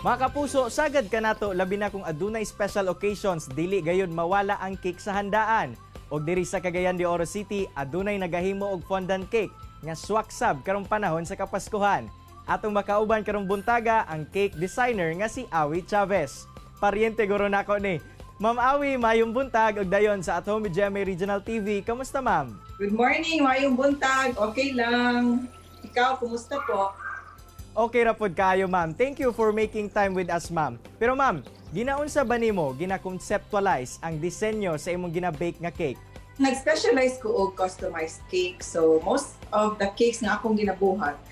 Mga kapuso, sagad ka nato labi na kung adunay special occasions dili gayud mawala ang cake sa handaan. Og diri sa Cagayan de Oro City, adunay nagahimo og fondant cake nga swaksab karong panahon sa Kapaskuhan. Atong makauban karong buntaga ang cake designer nga si Awi Chavez. Paryente guro nako ni. Ma'am Awi, mayong buntag og dayon sa At Home with GMA Regional TV. Kamusta, ma'am? Good morning, mayong buntag. Okay lang. Ikaw, kumusta po? Okay ra pod kaayo, ma'am. Thank you for making time with us, ma'am. Pero ma'am, ginaunsa ba nimo gina-conceptualize ang disenyo sa imong gina-bake nga cake? Nag-specialize ko og customized cake. So, most of the cakes nga akong ginabuhat,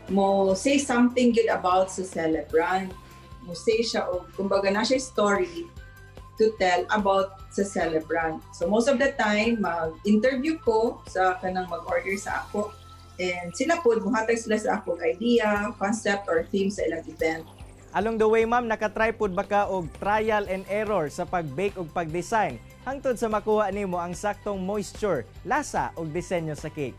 mo say something good about sa celebrant. Mo say siya og, kumbaga na siya story to tell about sa celebrant. So, most of the time, mag-interview ko sa kanang mag-order sa ako. And sila po, buhatag sila sa akong idea, concept, or theme sa ilang event. Along the way, ma'am, nakatry pod ba ka og trial and error sa pag-bake ug pag-design hangtod sa makuha nimo ang saktong moisture, lasa ug disenyo sa cake?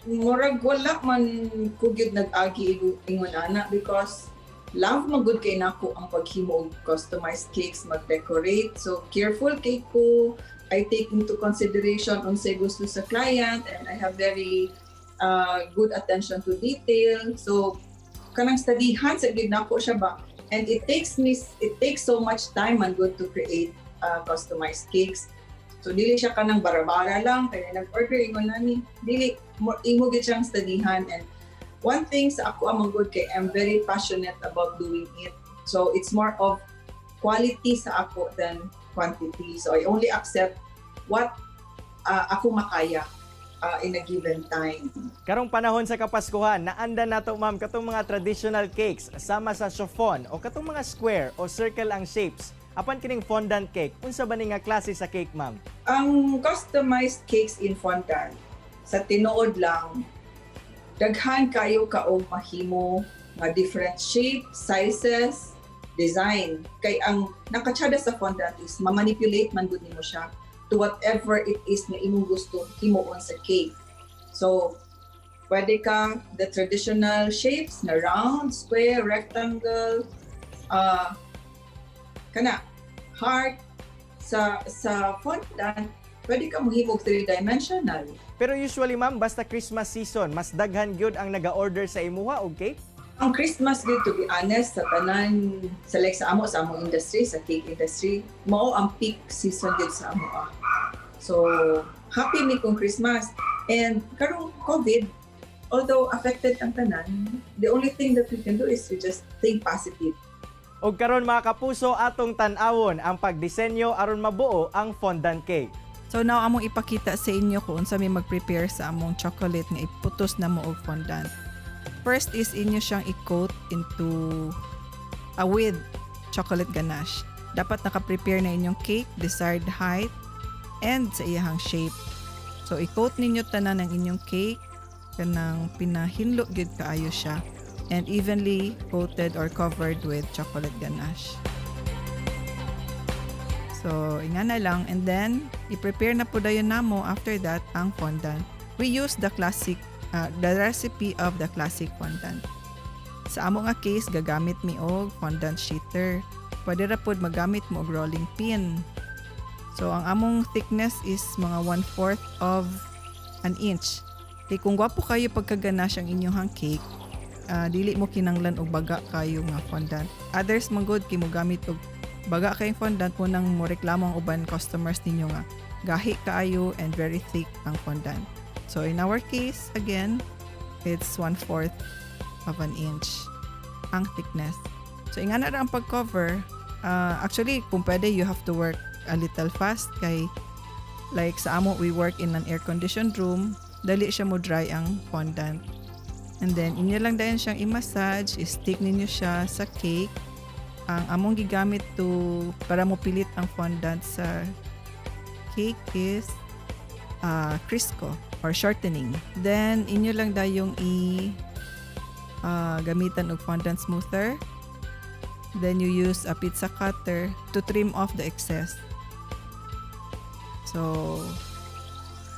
Murag wala man ko gyud nag-agi ingon ana because love man gud kay nako ang paghimo og customized cakes, mag-decorate. So careful kay ko. I take into consideration unsay gusto sa client, and I have very good attention to detail. So kanang studyhan sa gid nako siya ba, and it takes so much time and good to create customized cakes. So dili siya kanang bara-bara lang kaya nag-order ingon nani, dili imo gid siyang studyhan. And one thing sa ako among good kay I'm very passionate about doing it. So it's more of quality sa ako than quantity. So I only accept what ako makaya in a given time. Karong panahon sa Kapaskuhan, naanda nato, ma'am, katong mga traditional cakes sama sa chiffon o katong mga square o circle ang shapes. Apan kining fondant cake, unsa ba ni nga klase sa cake, ma'am? Ang customized cakes in fondant, sa tinuod lang, daghan kayo kaog mahimo nga different shape, sizes, design. Kay ang nakatsada sa fondant is mamanipulate man gud nimo siya to whatever it is na imong gusto himuon sa cake. So, pwede ka the traditional shapes na round, square, rectangle, kana heart. Sa fondant, pwede ka mohimog 3-dimensional. Pero usually, ma'am, basta Christmas season, mas daghan gyud ang naga-order sa imuha og cake? Ang Christmas good, to be honest, sa tanan, sa among industry, sa cake industry, mao ang peak season good sa amo. So, happy mi kong Christmas. And karong COVID, although affected ang tanan, the only thing that we can do is to just think positive. Og karon mga kapuso, atong tan-awon ang pagdisenyo aron mabuo ang fondant cake. So now among ipakita sa inyo kung unsa may mag-prepare sa among chocolate nga iputos na mo og fondant. First is inyo siyang i-coat into with chocolate ganache. Dapat naka-prepare na inyong cake, desired height, and sa iyahang shape. So i-coat ninyo tanan ng inyong cake kanang pinahinlo gyud kaayo siya, and evenly coated or covered with chocolate ganache. So ingana lang, and then i-prepare na po dayon namo after that ang fondant. We use the recipe of the classic fondant. Sa amo nga case, gagamit mi og fondant sheeter. Pwede ra pod magamit mo og rolling pin. So ang among thickness is mga 1/4 of an inch. Kaya kung gwapo kayo pagkaganache ang inyong cake, dili mo kinanglan og baga kayo nga fondant. Others man good kay mo gamit og baga kayong fondant mo nang mo reklamo ang uban customers ninyo nga gahi kaayo and very thick ang fondant. So in our case, again, it's 1/4 of an inch ang thickness. So ingana ra ang pag-cover. Actually, kung pwede, you have to work a little fast kay like sa amo, we work in an air-conditioned room. Dali siya mo dry ang fondant. And then, inyo lang dayon siyang i-massage, i-stick ninyo siya sa cake. Ang among gigamit para mo pilit ang fondant sa cake is Crisco or shortening. Then, inyo lang dayong gamitan og fondant smoother. Then, you use a pizza cutter to trim off the excess. So,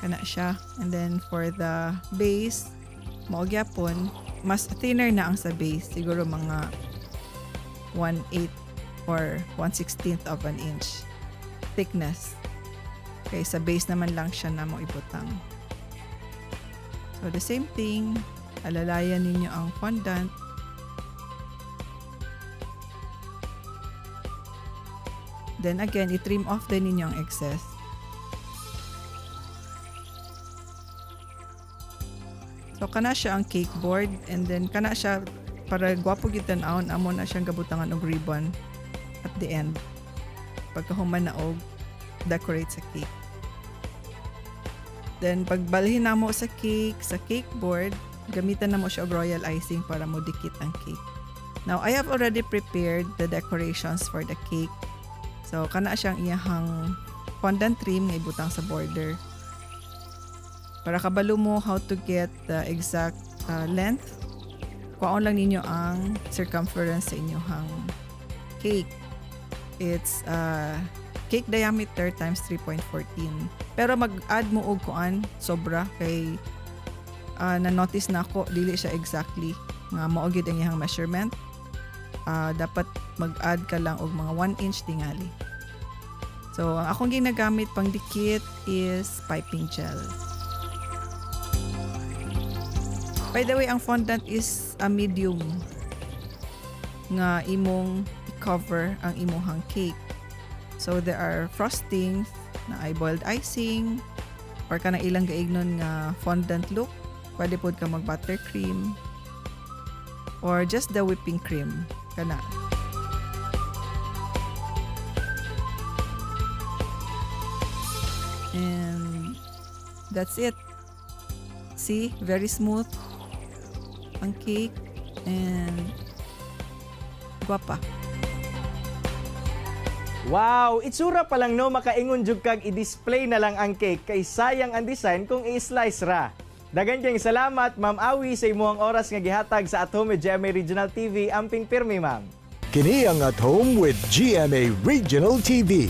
kana siya. And then, for the base, mao gyapon, mas thinner na ang sa base. Siguro mga 1/8 or 1/16 of an inch thickness. Okay, sa base naman lang siya na mo ibutang. So the same thing, alalayan ninyo ang fondant. Then again, i-trim off din ninyo ang excess. So kana siya ang cake board, and then kana siya para gwapo gyud tan-awon, amo na siyang gabutangan og ribbon at the end. Pagkahuman na og decorate sa cake. Then pagbalhin namo sa cake board, gamitan namo siya og royal icing para mo dikit ang cake. Now I have already prepared the decorations for the cake. So kana siyang iyahang fondant trim nga ibutang sa border. Para kabalo mo how to get the exact length, kuhaon lang ninyo ang circumference sa inyong cake. It's cake diameter times 3.14. Pero mag-add mo og kuan sobra kay na-notice na ako dili siya exactly nga mao gyud ang iyang measurement. Dapat mag-add ka lang og mga 1 inch tingali. So ang akong ginagamit pang dikit is piping gel. By the way, ang fondant is a medium nga imong i-cover ang imong cake. So there are frostings na ay boiled icing or kana ilang gaignon nga fondant look. Pwede pod ka mag buttercream or just the whipping cream kana. And that's it. See, very smooth ang cake and guwapa. Wow! Itsura pa lang no, makaingon jud kag i-display na lang ang cake kay sayang ang design kung i-slice ra. Dagan kayong salamat, Ma'am Awi, sa imuhang oras nga gihatag sa At Home with GMA Regional TV. Amping pirmi, ma'am. Kini ang At Home with GMA Regional TV.